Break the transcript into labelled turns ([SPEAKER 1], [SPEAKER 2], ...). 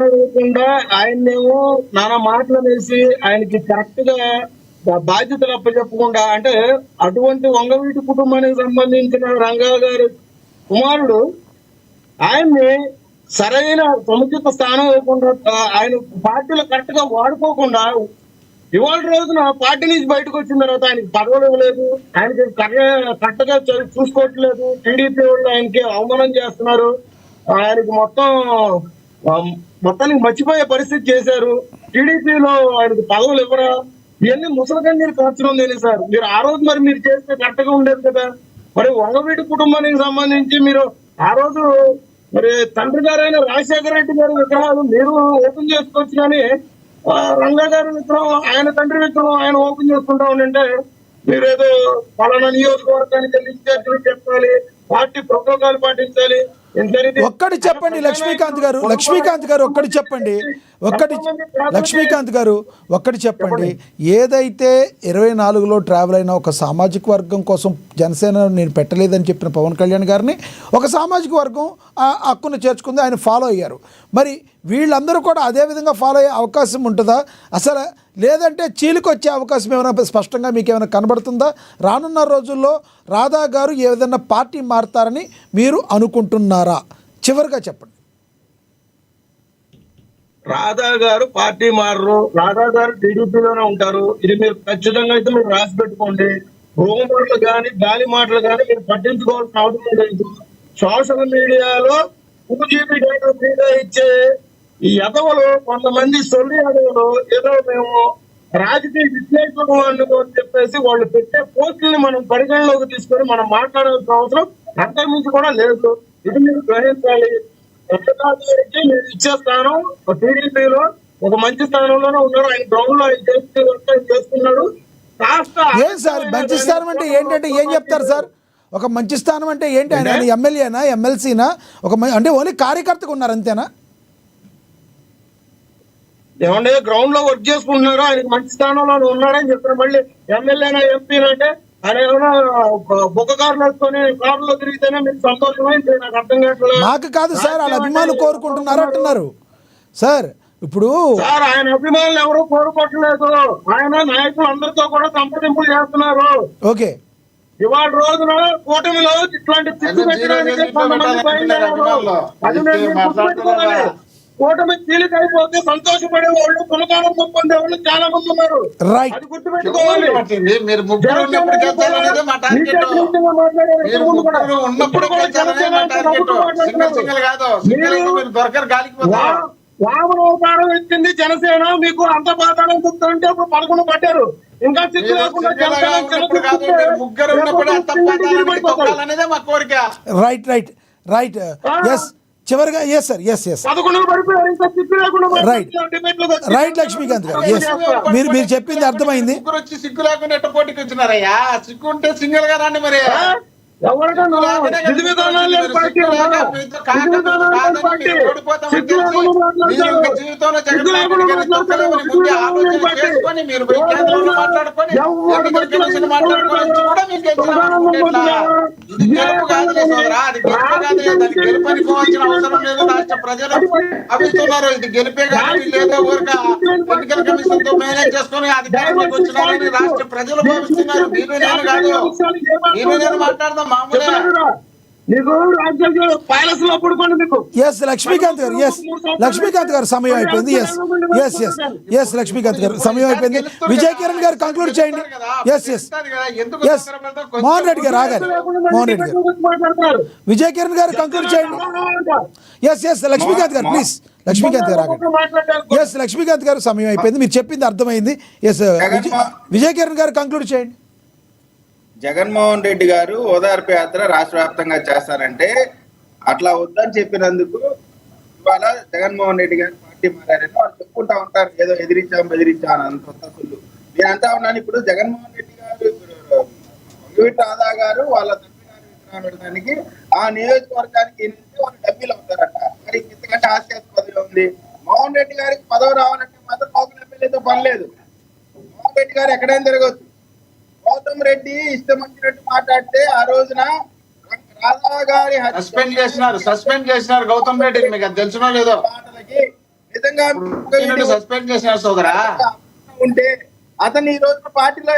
[SPEAKER 1] అడగకుండా ఆయన్నేమో నానా మాటలు వేసి ఆయనకి కరెక్ట్ గా బాధ్యతలు అప్పచెప్పకుండా, అంటే అటువంటి వంగవీటి కుటుంబానికి సంబంధించిన రంగా గారి కుమారుడు ఆయన్ని సరైన సముచిత స్థానం ఇవ్వకుండా, ఆయన పార్టీలో కరెక్ట్ గా వాడుకోకుండా, ఇవాళ రోజున పార్టీ నుంచి బయటకు వచ్చిన తర్వాత ఆయనకి పదవులు ఇవ్వలేదు, ఆయనకి కరెక్ట్ గా చూసుకోవట్లేదు, టీడీపీ వాళ్ళు ఆయనకి అవమానం చేస్తున్నారు, ఆయనకి మొత్తానికి మర్చిపోయే పరిస్థితి చేశారు. టీడీపీలో ఆయనకి పదవులు ఇవ్వరా, ఇవన్నీ ముసలికన్నీరు కార్చడం లేని సార్. మీరు ఆ రోజు మరి మీరు చేస్తే కరెక్ట్ గా ఉండేది కదా. మరి వంగవీటి కుటుంబానికి సంబంధించి మీరు ఆ రోజు మరి తండ్రి గారైన రాజశేఖర రెడ్డి గారి విగ్రహాలు మీరు ఓపెన్ చేసుకోవచ్చు, కానీ రంగా గారి విగ్రహం, ఆయన తండ్రి విగ్రహం ఆయన ఓపెన్ చేసుకుంటా ఉండంటే మీరు ఏదో పలానా నియోజకవర్గానికి ఇన్ఛార్జీలు చెప్పాలి, పార్టీ ప్రోటోకాల్ పాటించాలి.
[SPEAKER 2] ఒక్కటి చెప్పండి లక్ష్మీకాంత్ గారు, ఒక్కటి చెప్పండి, ఒక్కటి చెప్పండి. ఏదైతే 24లో ట్రావెల్ అయిన ఒక సామాజిక వర్గం కోసం జనసేన నేను పెట్టలేదని చెప్పిన పవన్ కళ్యాణ్ గారిని ఒక సామాజిక వర్గం ఆ హక్కును చేర్చుకుంది, ఆయన ఫాలో అయ్యారు. మరి వీళ్ళందరూ కూడా అదే విధంగా ఫాలో అయ్యే అవకాశం ఉంటుందా అసలు, లేదంటే చీలికొచ్చే అవకాశం ఏమైనా స్పష్టంగా మీకు ఏమైనా కనబడుతుందా? రానున్న రోజుల్లో రాధా గారు ఏదైనా పార్టీ మారుతారని మీరు అనుకుంటున్నారా? చివరిగా చెప్పండి.
[SPEAKER 1] రాధా గారు పార్టీ మారరు, రాధా గారు టీడీపీలోనే ఉంటారు. ఇది మీరు ఖచ్చితంగా అయితే మీరు రాసి పెట్టుకోండి. రూమర్లు కానీ గాలి మాటలు కానీ మీరు పట్టించుకోవాల్సిన అవసరం లేదు. సోషల్ మీడియాలో 2GB డేటా ఫ్రీగా ఇచ్చే ఈ ఎదవలు కొంతమంది సొల్లి ఎదవలు ఏదో మేము రాజకీయ విశ్లేషకులు అని చెప్పేసి వాళ్ళు పెట్టే పోస్టుల్ని మనం పరిగణలోకి తీసుకొని మనం మాట్లాడాల్సిన అవసరం అంతకుమించి కూడా లేదు. ఇది మీరు గ్రహించాలి. నేను ఇచ్చే స్థానం టీడీపీలో ఒక మంచి స్థానంలోనే ఉన్నాడు. ఆయన గ్రౌండ్ లో ఆయన చేస్తున్నాడు.
[SPEAKER 2] సార్ మంచి స్థానం అంటే ఏంటంటే ఏం చెప్తారు సార్? ఒక మంచి స్థానం అంటే ఏంటి? ఆయన ఎమ్మెల్యేనా, ఎమ్మెల్సీనా? అంటే ఓన్లీ కార్యకర్తగా ఉన్నారు అంతేనా?
[SPEAKER 1] ఏమంటే గ్రౌండ్ లో వర్క్ చేసుకుంటున్నారు, ఆయనకి మంచి స్థానంలో ఉన్నాడని చెప్పారు. మళ్ళీ ఎమ్మెల్యేనా, ఎంపీనా అంటే ఆయన ఏమైనా బొక్క కార్లు వేసుకొని కార్లో తిరిగితేనే మీకు సంతోషమైంది? నాకు అర్థం కావట్లేదు.
[SPEAKER 2] నాకు కాదు సార్, వాళ్ళ అభిమానులు కోరుకుంటున్నారు అంటున్నారు సార్. ఇప్పుడు
[SPEAKER 1] సార్ ఆయన అభిమానులు ఎవరు కోరుకోవట్లేదు, ఆయన నాయకులు అందరితో కూడా సంప్రదింపులు చేస్తున్నారు.
[SPEAKER 2] ఓకే,
[SPEAKER 1] ఇవాళ రోజున కూటమిలో ఇట్లాంటి చిత్తు పెట్టడానికి కొంతమంది బయలుదేరారు. అది నేను కూటమి చీలిక అయిపోతే సంతోషపడే వాళ్ళు, పునకాలం పొందే వాళ్ళు చాలా మంది ఉన్నారు. అది గుర్తుపెట్టుకోవాలి.
[SPEAKER 3] మీరు ముగ్గురు ఉన్నప్పుడు గెలిచాలనేదే మా టార్గెట్. మీరు ముగ్గురు ఉన్నప్పుడు గెలిచాలనేదే మా టార్గెట్. సింగిల్ కాదు, సింగిల్ మీరు దొరకరు, గాలికి పోతారు.
[SPEAKER 1] వామనోపారం ఇచ్చింది జనసేన, మీకు అంత పాతాళం చెప్తుంటే ఇప్పుడు 11 పట్టారు. ఇంకా చిక్కు లేకుండా
[SPEAKER 3] ముగ్గురు ఉన్నప్పుడు అంత పాతాళానికి తొక్కాలనేదే మా కోరిక.
[SPEAKER 2] రైట్ రైట్ రైట్ ఎస్ చివరిగా yes sir yes yes right Lakshmikant గారు ఎస్ మీరు చెప్పింది అర్థమైంది.
[SPEAKER 3] వచ్చి సిగ్గు లేకుండా ఎట్ట పోటీకి వచ్చినారయ్యా? సిగ్గు ఉంటే సింగిల్ గా రండి. మరి జీవితంలో చేసుకొని మీరు మాట్లాడుకొని ఇది గెలుపు కాదులే సోదరా, అది గెలుపు కాదులే. దాన్ని గెలుపనుకోవాల్సిన అవసరం లేదు. రాష్ట్ర ప్రజలు అభిస్తున్నారు. ఇది గెలిపే కాదు, లేదా ఊరిక ఎన్నికల కమిషన్ తో మేనేజ్ చేసుకుని అధికారంలోకి వచ్చినారని రాష్ట్ర ప్రజలు భావిస్తున్నారు. మీరు నేను కాదు, మీరు నేను మాట్లాడదాం మామూలే.
[SPEAKER 2] లక్ష్మీకాంత్ గారు లక్ష్మీకాంత్ గారు సమయం అయిపోయింది. లక్ష్మీకాంత్ గారు సమయం అయిపోయింది. విజయ్ కిరణ్ గారు కంక్లూడ్ చేయండి. మోహన్ రెడ్డి గారు ఆగారు. మోహన్ రెడ్డి గారు, విజయ్ కిరణ్ గారు కంక్లూడ్ చేయండి. లక్ష్మీకాంత్ గారు ప్లీజ్. లక్ష్మీకాంత్ గారు ఆగండి. లక్ష్మీకాంత్ గారు సమయం అయిపోయింది. మీరు చెప్పింది అర్థమైంది. విజయ్ కిరణ్ గారు కంక్లూడ్ చేయండి.
[SPEAKER 4] జగన్మోహన్ రెడ్డి గారు ఓదార్పు యాత్ర రాష్ట్ర వ్యాప్తంగా చేస్తారంటే అట్లా వద్దని చెప్పినందుకు ఇవాళ జగన్మోహన్ రెడ్డి గారు పార్టీ మారారని వాళ్ళు చెప్పుకుంటా ఉంటారు. ఏదో బెదిరించాను అంత ఫుల్. నేను అంటా ఉన్నాను, ఇప్పుడు జగన్మోహన్ రెడ్డి గారు, వంగవీటి రాధా గారు వాళ్ళ తండ్రి గారి విగ్రహం పెట్టడానికి ఆ నియోజకవర్గానికి వాళ్ళు డబ్బీలు అవుతారట. మరి ఇంతకంటే హాస్యాస్పదం ఉంది. మోహన్ రెడ్డి గారికి పదవి రావాలంటే మాత్రం లోకల్ ఎమ్మెల్యేతో పని లేదు. మోహన్ రెడ్డి గారు ఎక్కడైనా తిరగచ్చు. గౌతమ్ రెడ్డి ఇష్టం వచ్చినట్టు మాట్లాడితే ఆ రోజున రాధా గారి
[SPEAKER 3] సస్పెండ్ చేసినారు గౌతమ్ రెడ్డి, మీకు అది తెలుసునో లేదో.
[SPEAKER 4] మాటలకి పురోగామి
[SPEAKER 3] సస్పెండ్ చేశారు సోదరా.
[SPEAKER 4] ఉంటే అతను ఈ రోజు పార్టీలో